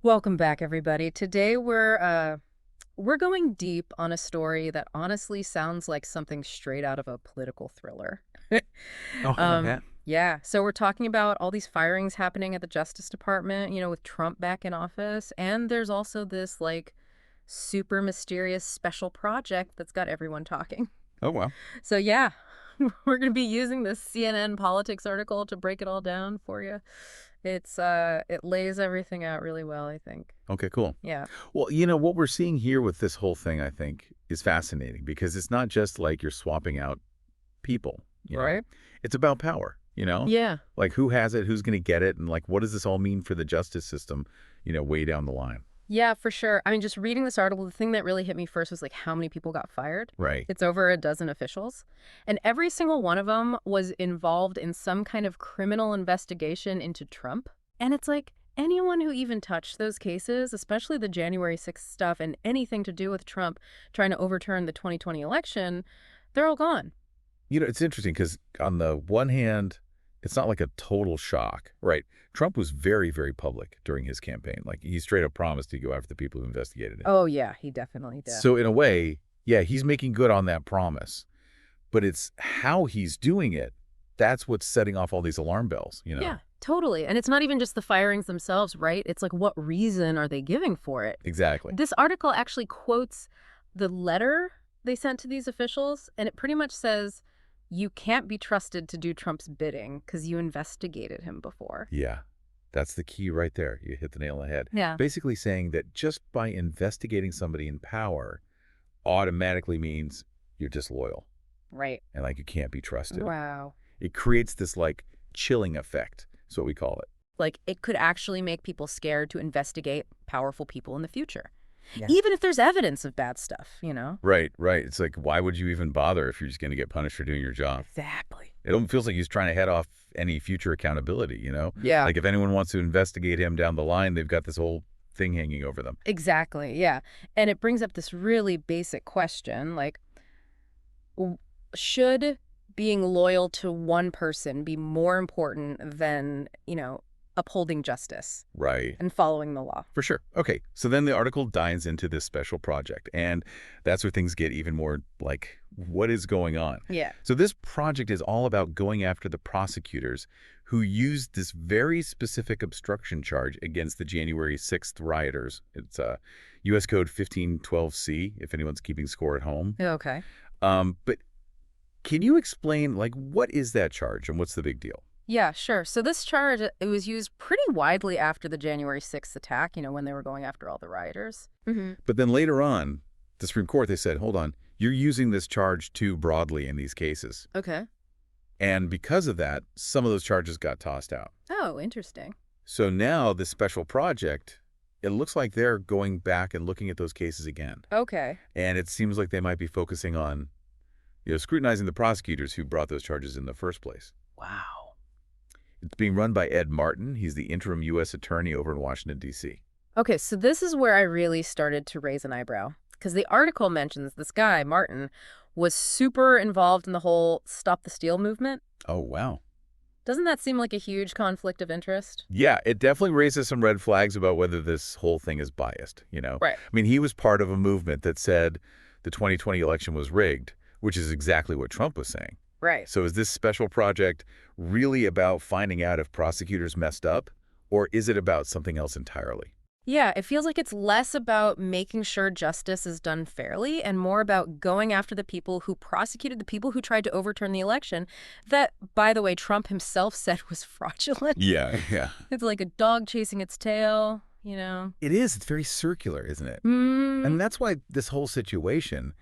Welcome back, everybody. Today we're going deep on a story that honestly sounds like something straight out of a political thriller. Oh, um, yeah. yeah, so we're talking about all these firings happening at the Justice Department, with Trump back in office, and there's also this like super mysterious special project that's got everyone talking. Oh, wow. So yeah, we're going to be using this CNN politics article to break it all down for you. It lays everything out really well, I think. Okay, cool. Yeah. Well, what we're seeing here with this whole thing, I think, is fascinating because it's not just like you're swapping out people. Right? It's about power. Yeah. Like who has it, who's going to get it, and like what does this all mean for the justice system, way down the line. Yeah, for sure. I mean, just reading this article, the thing that really hit me first was like how many people got fired. Right. It's over a dozen officials. And every single one of them was involved in some kind of criminal investigation into Trump. And it's like anyone who even touched those cases, especially the January 6th stuff and anything to do with Trump trying to overturn the 2020 election, they're all gone. It's interesting because on the one hand, it's not like a total shock, right? Trump was very, very public during his campaign. Like he straight up promised to go after the people who investigated him. Oh, yeah, he definitely did. So in a way, yeah, he's making good on that promise. But it's how he's doing it. That's what's setting off all these alarm bells. Yeah, totally. And it's not even just the firings themselves, right? It's like, what reason are they giving for it? Exactly. This article actually quotes the letter they sent to these officials, and it pretty much says, you can't be trusted to do Trump's bidding because you investigated him before. Yeah. That's the key right there. You hit the nail on the head. Yeah. Basically saying that just by investigating somebody in power automatically means you're disloyal Right. and like you can't be trusted. Wow. It creates this like chilling effect. That's what we call it. Like, it could actually make people scared to investigate powerful people in the future, Yeah. even if there's evidence of bad stuff. Right, right. It's like, why would you even bother if you're just going to get punished for doing your job? Exactly. It almost feels like he's trying to head off any future accountability. Yeah. Like if anyone wants to investigate him down the line, they've got this whole thing hanging over them. Exactly. Yeah. And it brings up this really basic question, like, w- should being loyal to one person be more important than, upholding justice Right. and following the law? For sure. Okay. So then the article dives into this special project, and that's where things get even more like, what is going on? Yeah. So this project is all about going after the prosecutors who used this very specific obstruction charge against the January 6th rioters. It's U.S. Code 1512C, if anyone's keeping score at home. Okay. But can you explain, like, what is that charge and what's the big deal? Yeah, sure. So this charge, it was used pretty widely after the January 6th attack, when they were going after all the rioters. But then later on, the Supreme Court, they said, hold on, you're using this charge too broadly in these cases. Okay. And because of that, some of those charges got tossed out. Oh, interesting. So now this special project, it looks like they're going back and looking at those cases again. Okay. And it seems like they might be focusing on, scrutinizing the prosecutors who brought those charges in the first place. Wow. It's being run by Ed Martin. He's the interim U.S. attorney over in Washington, D.C. Okay, so this is where I really started to raise an eyebrow. Because the article mentions this guy, Martin, was super involved in the whole Stop the Steal movement. Oh, wow. Doesn't that seem like a huge conflict of interest? Yeah, it definitely raises some red flags about whether this whole thing is biased. Right. I mean, he was part of a movement that said the 2020 election was rigged, which is exactly what Trump was saying. Right. So is this special project really about finding out if prosecutors messed up, or is it about something else entirely? Yeah, it feels like it's less about making sure justice is done fairly and more about going after the people who prosecuted the people who tried to overturn the election that, by the way, Trump himself said was fraudulent. Yeah, yeah. It's like a dog chasing its tail. It is. It's very circular, isn't it? Mm, And that's why this whole situation,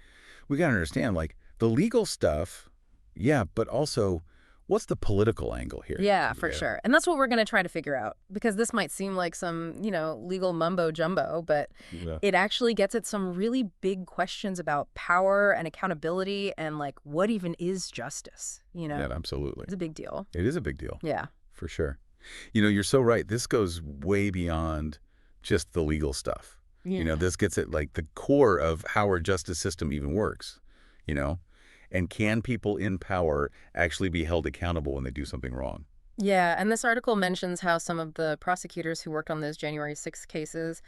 we got to understand, like, the legal stuff, yeah, but also, what's the political angle here? yeah, for sure. And that's what we're going to try to figure out because this might seem like some, legal mumbo jumbo, but Yeah. it actually gets at some really big questions about power and accountability and like what even is justice, Yeah, absolutely. It's a big deal. It is a big deal, Yeah. for sure. You're so right. This goes way beyond just the legal stuff. Yeah. This gets at, like, the core of how our justice system even works, you know? And can people in power actually be held accountable when they do something wrong? Yeah, and this article mentions how some of the prosecutors who worked on those January 6th cases,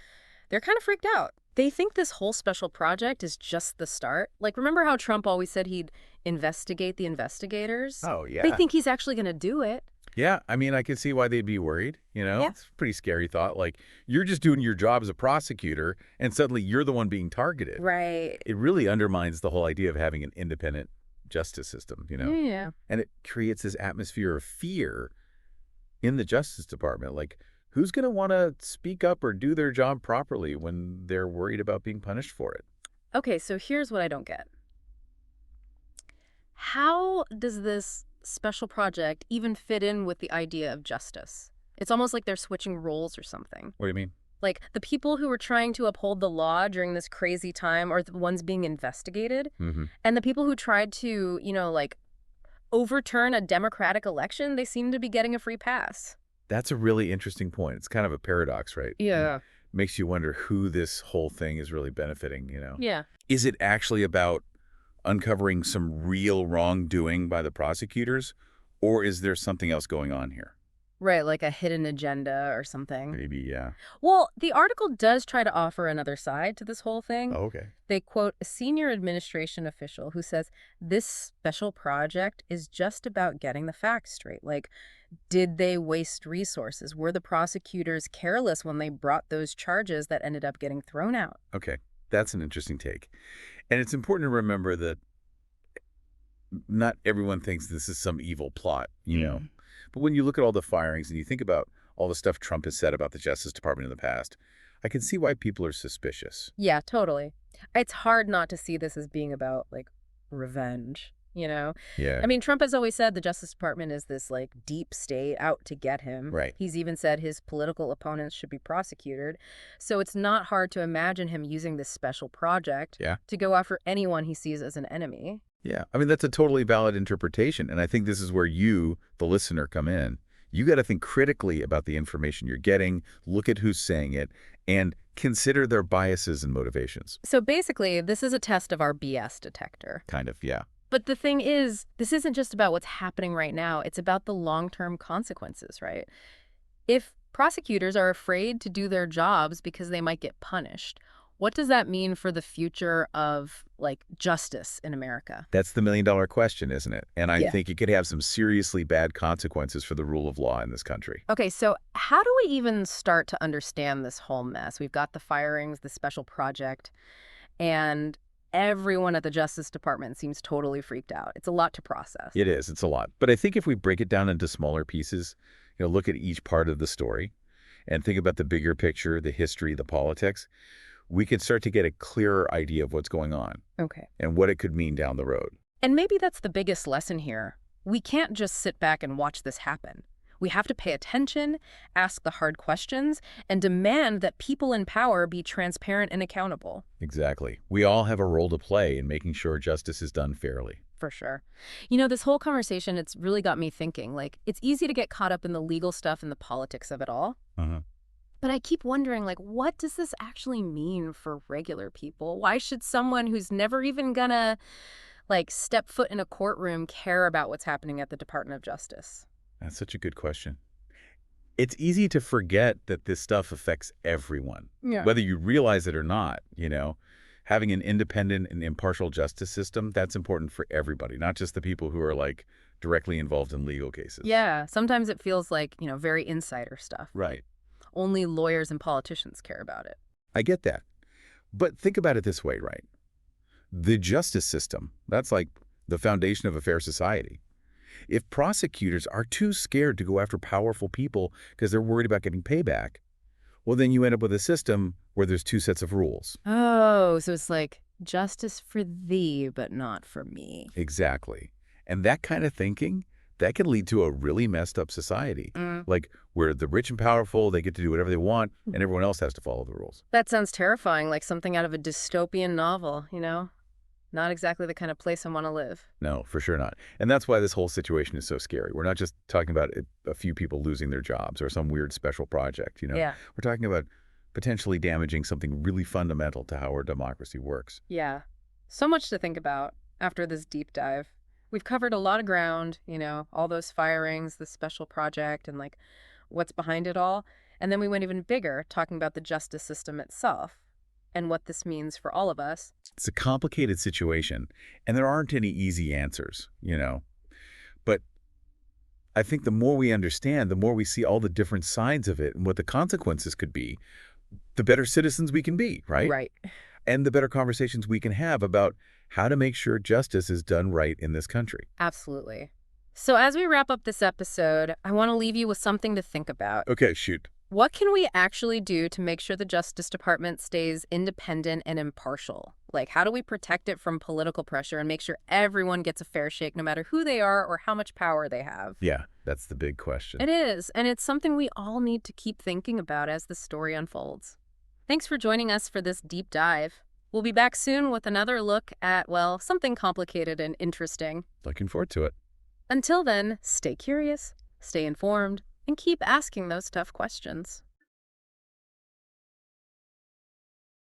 they're kind of freaked out. They think this whole special project is just the start. Like, remember how Trump always said he'd investigate the investigators? Oh, They yeah. think he's actually going to do it. Yeah, I mean, I can see why they'd be worried, Yeah. It's a pretty scary thought. Like, you're just doing your job as a prosecutor, and suddenly you're the one being targeted. Right. It really undermines the whole idea of having an independent justice system. Yeah. And it creates this atmosphere of fear in the Justice Department. Like, who's going to want to speak up or do their job properly when they're worried about being punished for it? Okay, so here's what I don't get. How does this special project even fit in with the idea of justice? It's almost like they're switching roles or something. What do you mean? Like, the people who were trying to uphold the law during this crazy time are the ones being investigated. Hmm. And the people who tried to, like, overturn a democratic election, they seem to be getting a free pass. That's a really interesting point. It's kind of a paradox, right? Yeah. Makes you wonder who this whole thing is really benefiting. Yeah. Is it actually about uncovering some real wrongdoing by the prosecutors, or is there something else going on here? Right, like a hidden agenda or something. Maybe, yeah. Well, the article does try to offer another side to this whole thing. Oh, okay. They quote a senior administration official who says this special project is just about getting the facts straight. Like, did they waste resources? Were the prosecutors careless when they brought those charges that ended up getting thrown out? Okay. That's an interesting take. And it's important to remember that not everyone thinks this is some evil plot. Mm. But when you look at all the firings and you think about all the stuff Trump has said about the Justice Department in the past, I can see why people are suspicious. Yeah, totally. It's hard not to see this as being about, like, revenge. Yeah. I mean, Trump has always said the Justice Department is this, like, deep state out to get him. Right. He's even said his political opponents should be prosecuted. So it's not hard to imagine him using this special project Yeah. to go after anyone he sees as an enemy. Yeah. I mean, that's a totally valid interpretation. And I think this is where you, the listener, come in. You got to think critically about the information you're getting, look at who's saying it, and consider their biases and motivations. So basically, this is a test of our BS detector. Kind of, yeah. But the thing is, this isn't just about what's happening right now. It's about the long-term consequences, right? If prosecutors are afraid to do their jobs because they might get punished, what does that mean for the future of, like, justice in America? That's the million-dollar question, isn't it? And I Yeah. think it could have some seriously bad consequences for the rule of law in this country. Okay, so how do we even start to understand this whole mess? We've got the firings, the special project, and everyone at the Justice Department seems totally freaked out. It's a lot to process. It is. It's a lot. But I think if we break it down into smaller pieces, look at each part of the story and think about the bigger picture, the history, the politics, we could start to get a clearer idea of what's going on Okay. and what it could mean down the road. And maybe that's the biggest lesson here. We can't just sit back and watch this happen. We have to pay attention, ask the hard questions, and demand that people in power be transparent and accountable. Exactly. We all have a role to play in making sure justice is done fairly. For sure. This whole conversation, it's really got me thinking. Like, it's easy to get caught up in the legal stuff and the politics of it all. Uh-huh. But I keep wondering, like, what does this actually mean for regular people? Why should someone who's never even gonna, like, step foot in a courtroom care about what's happening at the Department of Justice? That's such a good question. It's easy to forget that this stuff affects everyone, Yeah. whether you realize it or not. Having an independent and impartial justice system, that's important for everybody, not just the people who are, like, directly involved in legal cases. Yeah, sometimes it feels like, very insider stuff. Right. Only lawyers and politicians care about it. I get that. But think about it this way, right? The justice system, that's like the foundation of a fair society. If prosecutors are too scared to go after powerful people because they're worried about getting payback, well, then you end up with a system where there's two sets of rules. Oh, so it's like justice for thee, but not for me. Exactly. And that kind of thinking, that can lead to a really messed up society. Mm. Like where the rich and powerful, they get to do whatever they want, and everyone else has to follow the rules. That sounds terrifying, like something out of a dystopian novel. Not exactly the kind of place I want to live. No, for sure not. And that's why this whole situation is so scary. We're not just talking about a few people losing their jobs or some weird special project. Yeah. We're talking about potentially damaging something really fundamental to how our democracy works. Yeah. So much to think about after this deep dive. We've covered a lot of ground, all those firings, the special project, and like what's behind it all. And then we went even bigger, talking about the justice system itself and what this means for all of us. It's a complicated situation, and there aren't any easy answers. But I think the more we understand, the more we see all the different sides of it and what the consequences could be, the better citizens we can be, right? Right. And the better conversations we can have about how to make sure justice is done right in this country. Absolutely. So as we wrap up this episode, I want to leave you with something to think about. Okay, shoot. What can we actually do to make sure the Justice Department stays independent and impartial? Like, how do we protect it from political pressure and make sure everyone gets a fair shake no matter who they are or how much power they have? Yeah, that's the big question. It is, and it's something we all need to keep thinking about as the story unfolds. Thanks for joining us for this deep dive. We'll be back soon with another look at, well, something complicated and interesting. Looking forward to it. Until then, stay curious, stay informed, and keep asking those tough questions.